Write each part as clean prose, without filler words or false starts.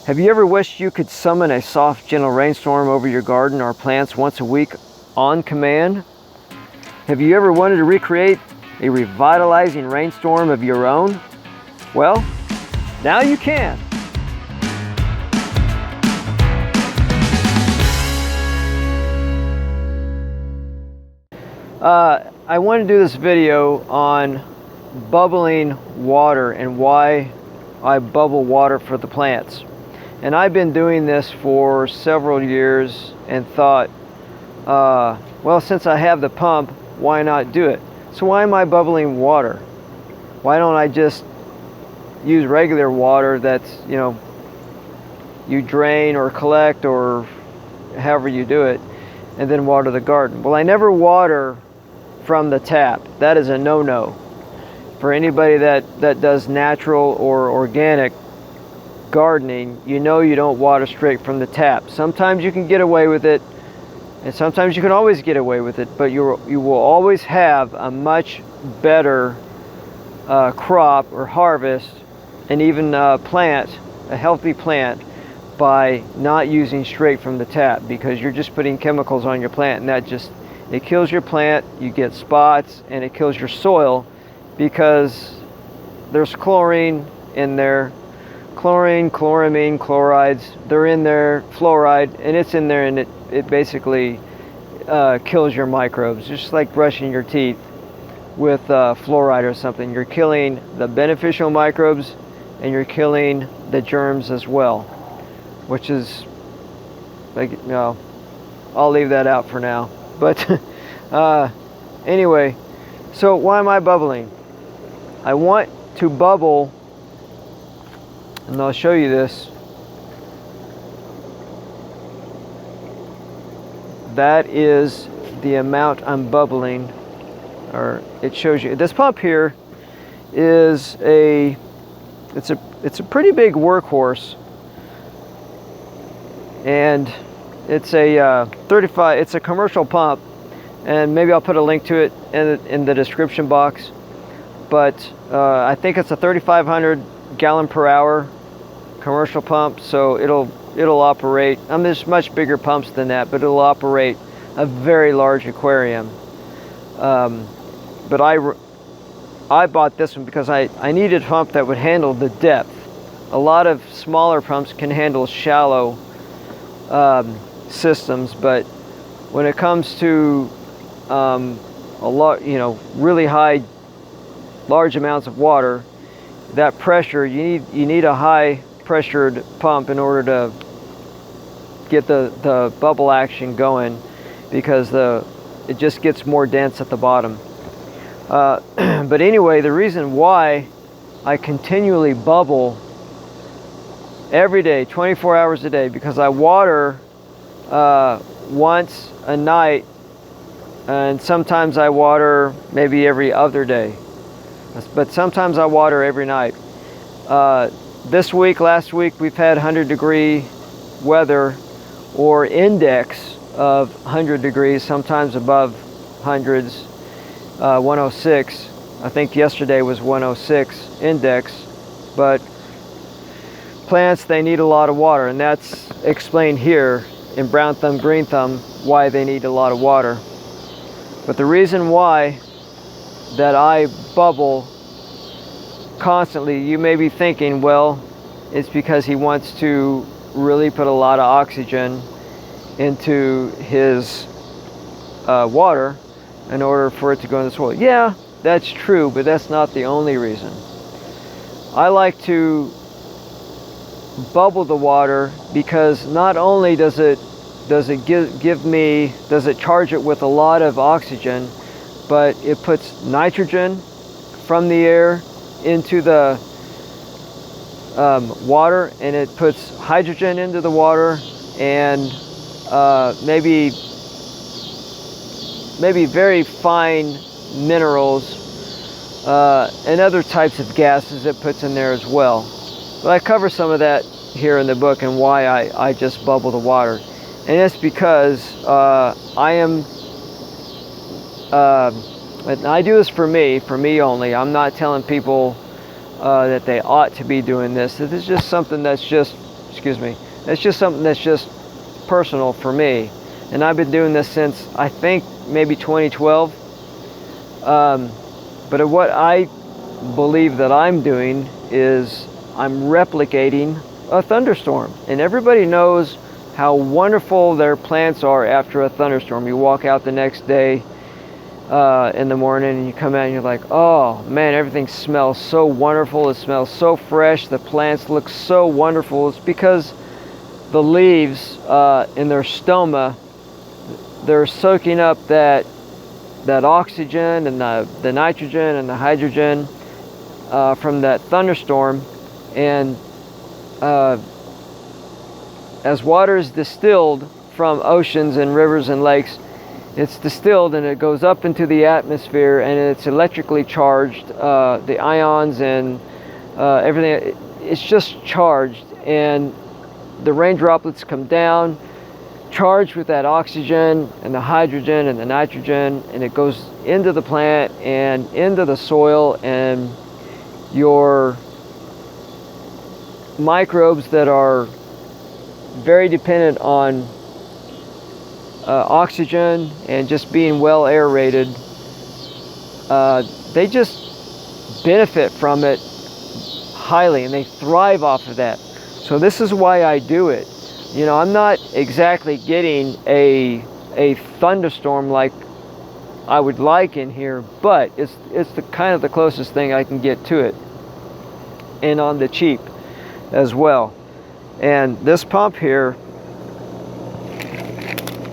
Have you ever wished you could summon a soft, gentle rainstorm over your garden or plants once a week on command? Have you ever wanted to recreate a revitalizing rainstorm of your own? Well, now you can. I want to do this video on bubbling water and why I bubble water for the plants. And I've been doing this for several years and thought, well, since I have the pump, why not do it? So why am I bubbling water? Why don't I just use regular water that's, you drain or collect or however you do it, and then water the garden? Well, I never water from the tap. That is a no-no. For anybody that does natural or organic gardening, you don't water straight from the tap. Sometimes you can get away with it, and sometimes you can always get away with it, but you will always have a much better crop or harvest, and even plant, a healthy plant, by not using straight from the tap, because you're just putting chemicals on your plant, and it kills your plant. You get spots, and it kills your soil because there's chlorine in there. Chlorine, chloramine, chlorides, they're in there, fluoride, and it's in there, and it basically kills your microbes. Just like brushing your teeth with fluoride or something. You're killing the beneficial microbes, and you're killing the germs as well, which is, I'll leave that out for now. But anyway, so why am I bubbling? I want to bubble, and I'll show you this. That is the amount I'm bubbling, or it shows you. This pump here is it's a pretty big workhorse, and it's a 35. It's a commercial pump, and maybe I'll put a link to it in the description box. But I think it's a 3,500 gallon per hour commercial pump, so it'll operate. There's much bigger pumps than that, but it'll operate a very large aquarium. But I bought this one because I needed a pump that would handle the depth. A lot of smaller pumps can handle shallow systems, but when it comes to a lot, really high, large amounts of water, that pressure, you need a high pressured pump in order to get the bubble action going, because it just gets more dense at the bottom. But anyway, the reason why I continually bubble every day, 24 hours a day, because I water once a night, and sometimes I water maybe every other day, but sometimes I water every night. This week, last week, we've had 100-degree weather, or index of 100 degrees, sometimes above hundreds. 106. I think yesterday was 106 index. But plants, they need a lot of water, and that's explained here in brown thumb, green thumb, why they need a lot of water. But the reason why that I bubble constantly, you may be thinking, well, it's because he wants to really put a lot of oxygen into his water in order for it to go in the soil. Yeah, that's true, but that's not the only reason. I like to bubble the water because not only does it charge it with a lot of oxygen, but it puts nitrogen from the air into the water, and it puts hydrogen into the water, and maybe very fine minerals and other types of gases it puts in there as well. But I cover some of that here in the book, and why I just bubble the water. And it's because and I do this for me only. I'm not telling people that they ought to be doing this. This is just something that's just excuse me. It's just something that's just personal for me. And I've been doing this since, I think, maybe 2012. But what I believe that I'm doing is I'm replicating a thunderstorm. And everybody knows how wonderful their plants are after a thunderstorm. You walk out the next day in the morning and you come out and you're like, oh man, everything smells so wonderful. It smells so fresh. The plants look so wonderful. It's because the leaves in their stoma, they're soaking up that oxygen and the nitrogen and the hydrogen from that thunderstorm. And as water is distilled from oceans and rivers and lakes, it's distilled and it goes up into the atmosphere, and it's electrically charged. The ions and everything, it's just charged, and the rain droplets come down charged with that oxygen and the hydrogen and the nitrogen, and it goes into the plant and into the soil, and your microbes that are very dependent on oxygen and just being well aerated, they just benefit from it highly, and they thrive off of that. So this is why I do it. You know, I'm not exactly getting a thunderstorm like I would like in here, but it's the kind of the closest thing I can get to it, and on the cheap as well. And this pump here,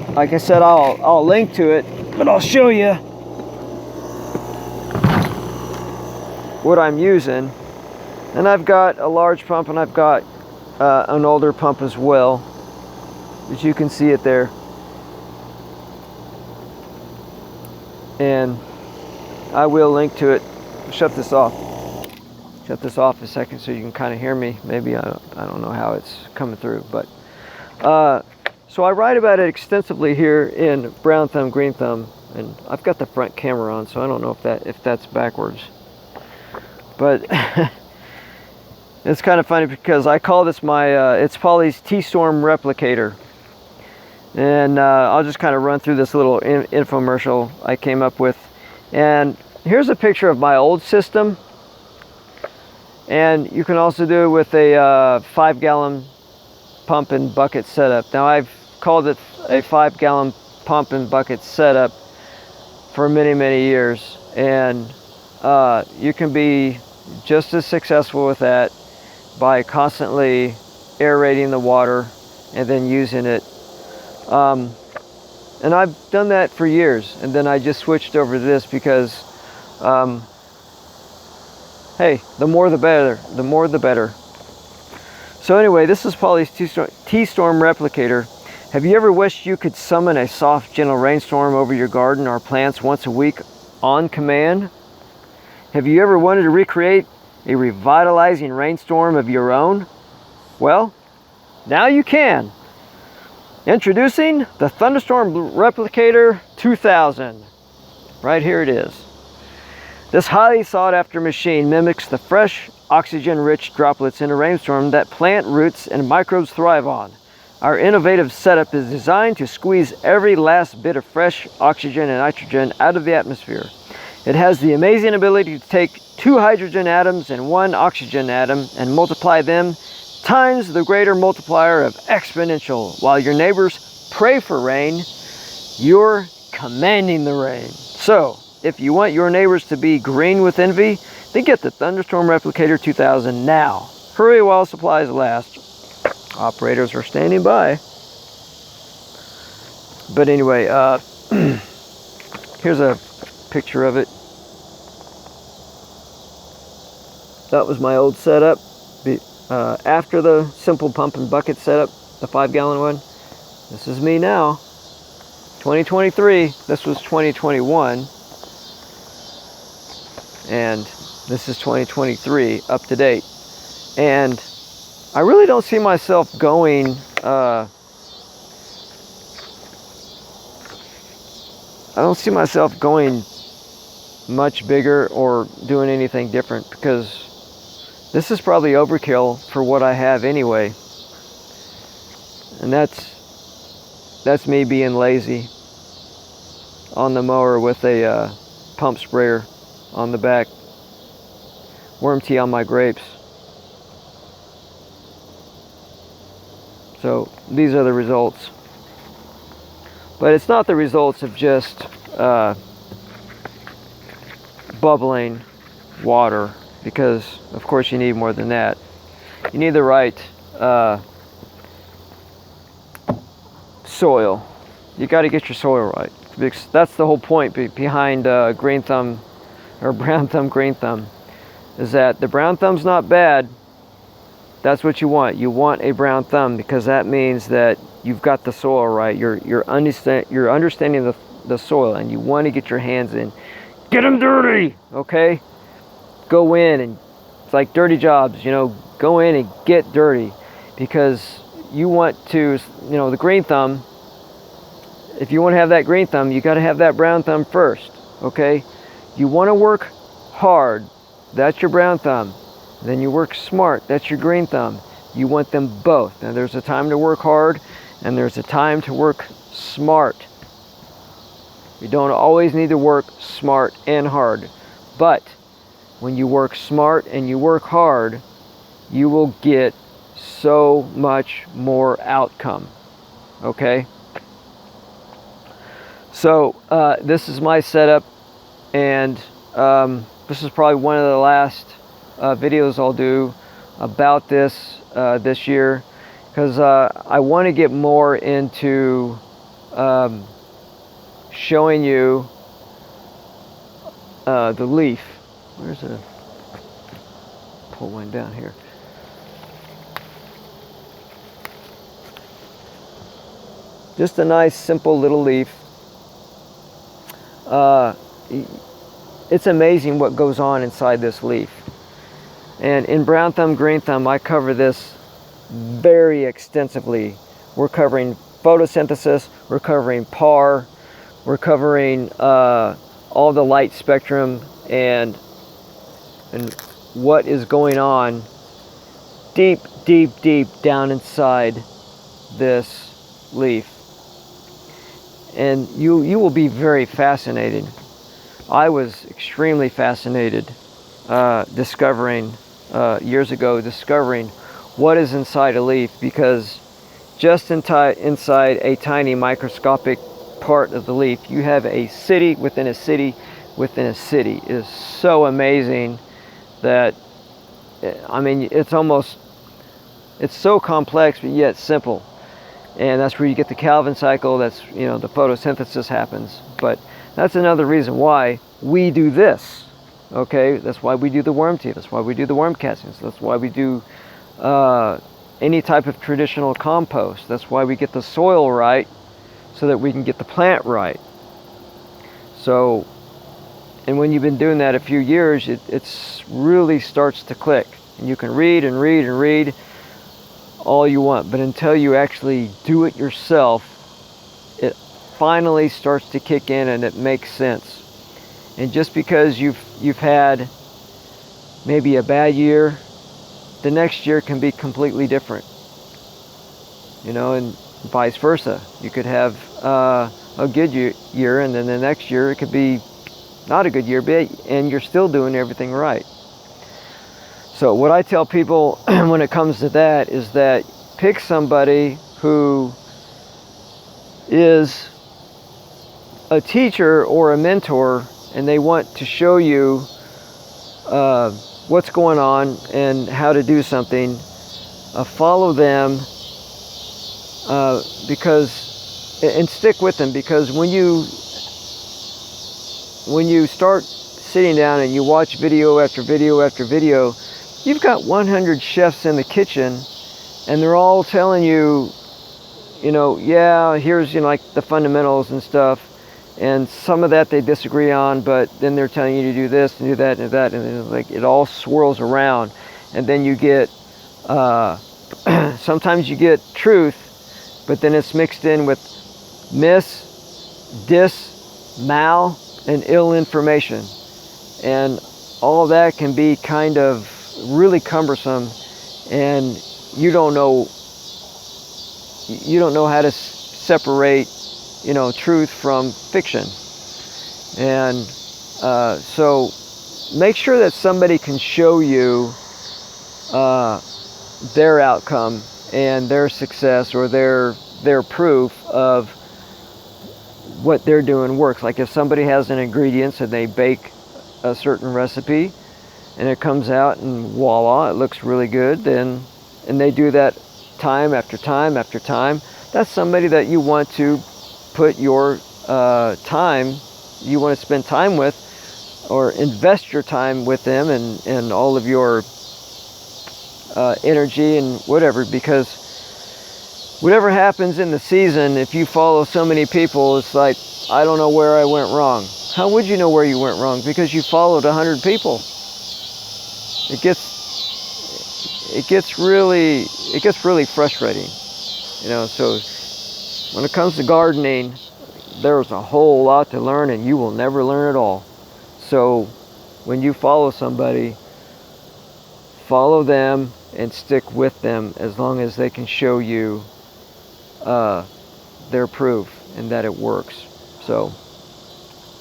like I said, I'll link to it, but I'll show you what I'm using. And I've got a large pump, and I've got an older pump as well, as you can see it there. And I will link to it. Shut this off a second so you can kind of hear me. Maybe I don't know how it's coming through, but so I write about it extensively here in Brown Thumb, Green Thumb, and I've got the front camera on, so I don't know if that's backwards. But it's kind of funny because I call this my it's Polly's T-Storm replicator, and I'll just kind of run through this little infomercial I came up with. And here's a picture of my old system, and you can also do it with a 5-gallon pump and bucket setup. Now, I've called it a 5-gallon pump and bucket setup for many years, and you can be just as successful with that by constantly aerating the water and then using it. And I've done that for years, and then I just switched over to this because hey, the more the better. So anyway, this is Polly's T-Storm replicator. Have you ever wished you could summon a soft, gentle rainstorm over your garden or plants once a week on command? Have you ever wanted to recreate a revitalizing rainstorm of your own? Well, now you can. Introducing the Thunderstorm Replicator 2000. Right here it is. This highly sought after machine mimics the fresh, oxygen-rich droplets in a rainstorm that plant roots and microbes thrive on. Our innovative setup is designed to squeeze every last bit of fresh oxygen and nitrogen out of the atmosphere. It has the amazing ability to take 2 hydrogen atoms and 1 oxygen atom and multiply them times the greater multiplier of exponential. While your neighbors pray for rain, you're commanding the rain. So, if you want your neighbors to be green with envy, then get the Thunderstorm Replicator 2000 now. Hurry while supplies last. Operators are standing by. But anyway, here's a picture of it. That was my old setup. After the simple pump and bucket setup, the 5-gallon one. This is me now. 2023. This was 2021. And this is 2023, up to date. And I really don't see myself going I don't see myself going much bigger or doing anything different, because this is probably overkill for what I have anyway. And that's me being lazy on the mower with a pump sprayer on the back. Worm tea on my grapes. So these are the results. But it's not the results of just bubbling water, because of course you need more than that. You need the right soil. You got to get your soil right. Because that's the whole point behind green thumb or brown thumb, green thumb, is that the brown thumb's not bad. That's what you want. You want a brown thumb, because that means that you've got the soil right. You're understanding the soil, and you want to get your hands in. Get them dirty, okay? Go in, and it's like dirty jobs, you know, go in and get dirty, because you want to, you know, the green thumb, if you want to have that green thumb, you got to have that brown thumb first, okay? You want to work hard, that's your brown thumb. Then you work smart, that's your green thumb. You want them both. Now there's a time to work hard, and there's a time to work smart. You don't always need to work smart and hard, but when you work smart and you work hard, you will get so much more outcome, okay? So this is my setup, and this is probably one of the last videos I'll do about this this year, because I want to get more into showing you the leaf. Where's a pull one down here? Just a nice simple little leaf. It's amazing what goes on inside this leaf. And in brown thumb, green thumb, I cover this very extensively. We're covering photosynthesis, we're covering PAR, we're covering all the light spectrum and what is going on deep, deep, deep down inside this leaf. And you will be very fascinated. I was extremely fascinated discovering years ago, discovering what is inside a leaf, because just inside a tiny microscopic part of the leaf, you have a city within a city within a city. It is so amazing that, I mean, it's so complex but yet simple. And that's where you get the Calvin cycle. That's, you know, the photosynthesis happens. But that's another reason why we do this. Okay, that's why we do the worm tea. That's why we do the worm castings. That's why we do any type of traditional compost. That's why we get the soil right, so that we can get the plant right. So, and when you've been doing that a few years, it's really starts to click. And you can read and read and read all you want, but until you actually do it yourself, it finally starts to kick in and it makes sense. And just because you've had maybe a bad year, the next year can be completely different. You know, and vice versa. You could have a good year, and then the next year it could be not a good year, and you're still doing everything right. So what I tell people when it comes to that is that pick somebody who is a teacher or a mentor, and they want to show you what's going on and how to do something. Follow them, and stick with them, because when you start sitting down and you watch video after video after video, you've got 100 chefs in the kitchen, and they're all telling you, you know, yeah, here's, you know, like the fundamentals and stuff, and some of that they disagree on, but then they're telling you to do this and do that and that, and then, like, it all swirls around. And then you get sometimes you get truth, but then it's mixed in with mal, and ill information, and all of that can be kind of really cumbersome, and you don't know you don't know how to separate, you know, truth from fiction. And so make sure that somebody can show you their outcome and their success, or their proof of what they're doing works. Like if somebody has an ingredients and they bake a certain recipe and it comes out and voila, it looks really good, then, and they do that time after time after time, that's somebody that you want to put your time, you want to spend time with, or invest your time with them, and all of your energy and whatever, because whatever happens in the season, if you follow so many people, it's like, I don't know where I went wrong. How would you know where you went wrong? Because you followed 100 people. It gets really frustrating, you know. So when it comes to gardening, there's a whole lot to learn, and you will never learn it all. So when you follow somebody, follow them and stick with them as long as they can show you their proof and that it works. So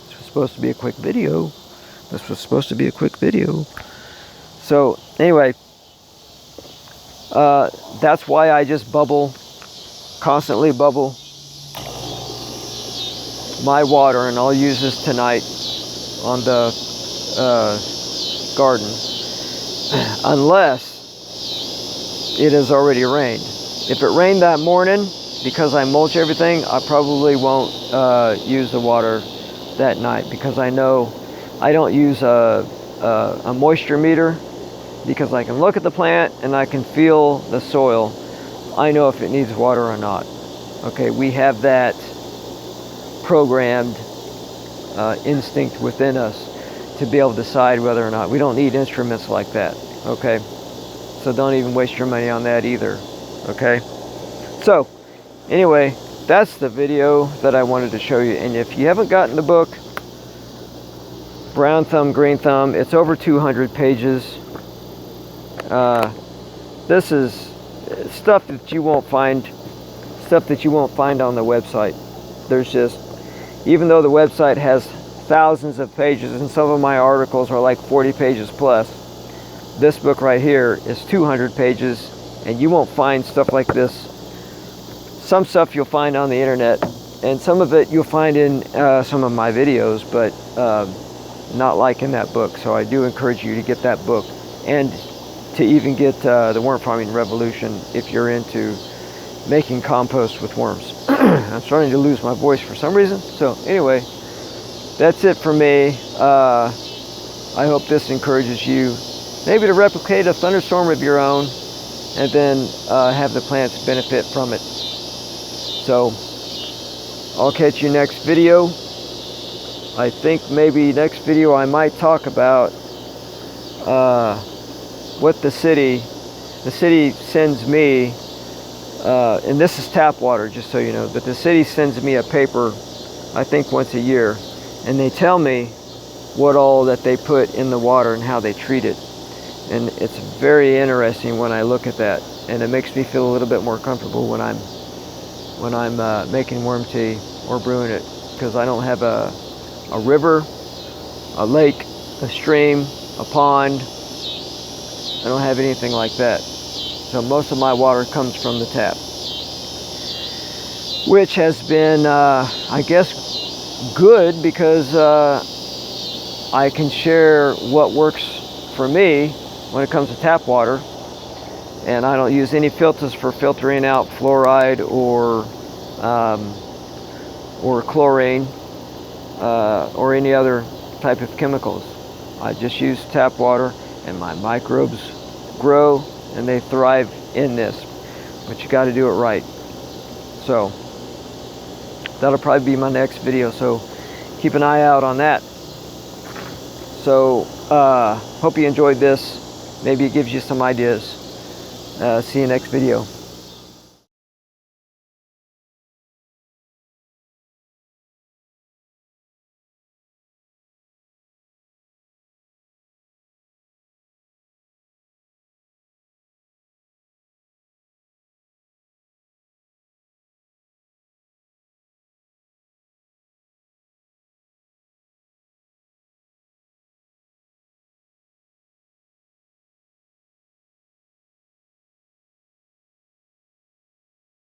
this was supposed to be a quick video. So anyway, that's why I just constantly bubble my water, and I'll use this tonight on the garden, unless it has already rained. If it rained that morning, because I mulch everything, I probably won't use the water that night, because I know I don't use a moisture meter, because I can look at the plant and I can feel the soil. I know if it needs water or not. Okay, we have that programmed instinct within us to be able to decide whether or not. We don't need instruments like that. Okay, so don't even waste your money on that either. Okay, so anyway, that's the video that I wanted to show you. And if you haven't gotten the book, Brown Thumb, Green Thumb, it's over 200 pages. This is stuff that you won't find on the website. There's just, even though the website has thousands of pages, and some of my articles are like 40 pages plus, this book right here is 200 pages, and you won't find stuff like this. Some stuff you'll find on the internet, and some of it you'll find in some of my videos, but not like in that book. So I do encourage you to get that book, and to even get the Worm Farming Revolution if you're into making compost with worms. I'm starting to lose my voice for some reason. So anyway, that's it for me. I hope this encourages you maybe to replicate a thunderstorm of your own, and then have the plants benefit from it. So I'll catch you next video. I think maybe next video I might talk about what the city sends me, and this is tap water, just so you know, but the city sends me a paper, I think once a year, and they tell me what all that they put in the water and how they treat it. And it's very interesting when I look at that, and it makes me feel a little bit more comfortable when I'm making worm tea or brewing it, because I don't have a river, a lake, a stream, a pond. I don't have anything like that. So most of my water comes from the tap, which has been, I guess, good, because I can share what works for me when it comes to tap water, and I don't use any filters for filtering out fluoride or chlorine or any other type of chemicals. I just use tap water, and my microbes grow and they thrive in this, but you got to do it right. So that'll probably be my next video, so keep an eye out on that. So hope you enjoyed this. Maybe it gives you some ideas. See you next video.